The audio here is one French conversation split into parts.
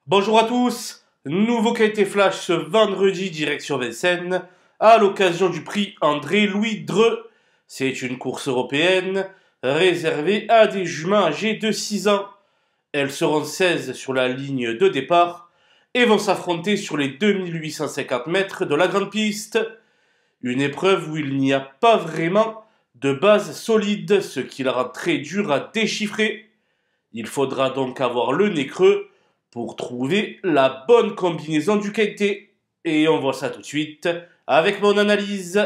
Bonjour à tous, nouveau qualité flash ce vendredi direction Vincennes, à l'occasion du prix André-Louis Dreux. C'est une course européenne réservée à des juments âgés de 6 ans. Elles seront 16 sur la ligne de départ et vont s'affronter sur les 2850 mètres de la grande piste. Une épreuve où il n'y a pas vraiment de base solide, ce qui la rend très dure à déchiffrer. Il faudra donc avoir le nez creux pour trouver la bonne combinaison du quintet. Et on voit ça tout de suite avec mon analyse.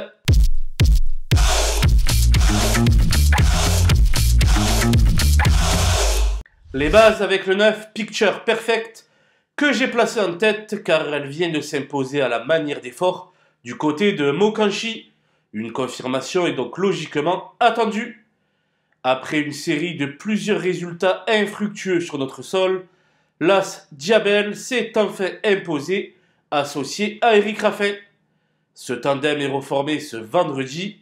Les bases avec le 9 Picture Perfect que j'ai placé en tête car elle vient de s'imposer à la manière des forts du côté de Mokanchi. Une confirmation est donc logiquement attendue. Après une série de plusieurs résultats infructueux sur notre sol, l'As Diabel s'est enfin imposé, associé à Eric Raffin. Ce tandem est reformé ce vendredi,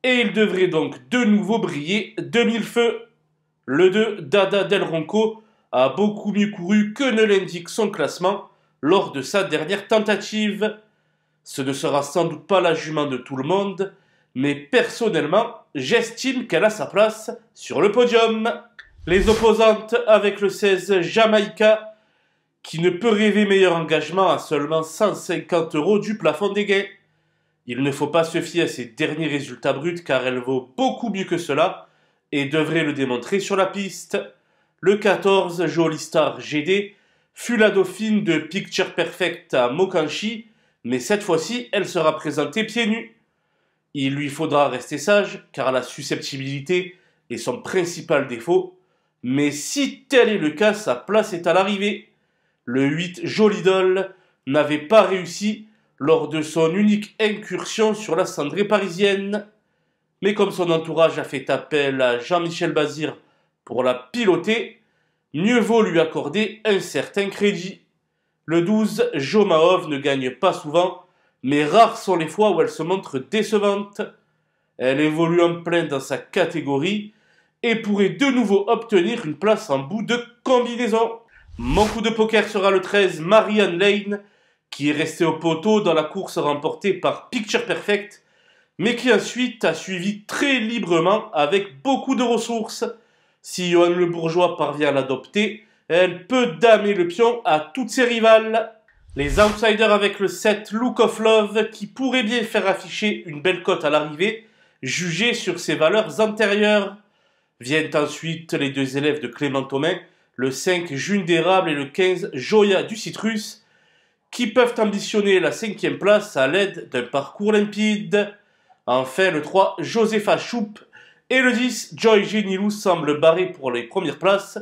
et il devrait donc de nouveau briller de mille feux. Le 2 Dada Del Ronco a beaucoup mieux couru que ne l'indique son classement lors de sa dernière tentative. Ce ne sera sans doute pas la jument de tout le monde, mais personnellement, j'estime qu'elle a sa place sur le podium. Les opposantes avec le 16 Jamaïca, qui ne peut rêver meilleur engagement à seulement 150 € du plafond des gains. Il ne faut pas se fier à ses derniers résultats bruts car elle vaut beaucoup mieux que cela et devrait le démontrer sur la piste. Le 14 Jolie Star GD fut la dauphine de Picture Perfect à Mokanchi, mais cette fois-ci elle sera présentée pieds nus. Il lui faudra rester sage car la susceptibilité est son principal défaut. Mais si tel est le cas, sa place est à l'arrivée. Le 8 Jolidol n'avait pas réussi lors de son unique incursion sur la cendrée parisienne. Mais comme son entourage a fait appel à Jean-Michel Bazir pour la piloter, mieux vaut lui accorder un certain crédit. Le 12 Jomahov ne gagne pas souvent, mais rares sont les fois où elle se montre décevante. Elle évolue en plein dans sa catégorie et pourrait de nouveau obtenir une place en bout de combinaison. Mon coup de poker sera le 13 Marianne Lane, qui est resté au poteau dans la course remportée par Picture Perfect, mais qui ensuite a suivi très librement avec beaucoup de ressources. Si Johan Le Bourgeois parvient à l'adopter, elle peut damer le pion à toutes ses rivales. Les outsiders avec le 7 Look of Love, qui pourrait bien faire afficher une belle cote à l'arrivée, jugée sur ses valeurs antérieures. Viennent ensuite les deux élèves de Clément Thomain, le 5 June d'érable et le 15 Joya du Citrus, qui peuvent ambitionner la 5e place à l'aide d'un parcours limpide. Enfin, le 3 Josepha Choup et le 10 Joy Genilou semblent barrés pour les premières places,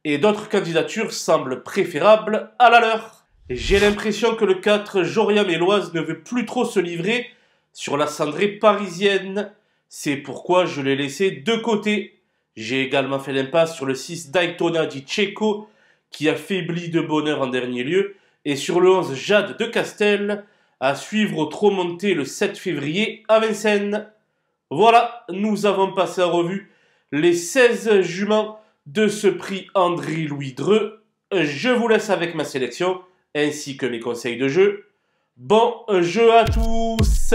et d'autres candidatures semblent préférables à la leur. J'ai l'impression que le 4 Joria Méloise ne veut plus trop se livrer sur la cendrée parisienne. C'est pourquoi je l'ai laissé de côté. J'ai également fait l'impasse sur le 6 Daytona di Cecco, qui a faibli de bonheur en dernier lieu, et sur le 11 Jade de Castel, à suivre au trot monté le 7 février à Vincennes. Voilà, nous avons passé en revue les 16 juments de ce prix André-Louis Dreux. Je vous laisse avec ma sélection, ainsi que mes conseils de jeu. Bon jeu à tous!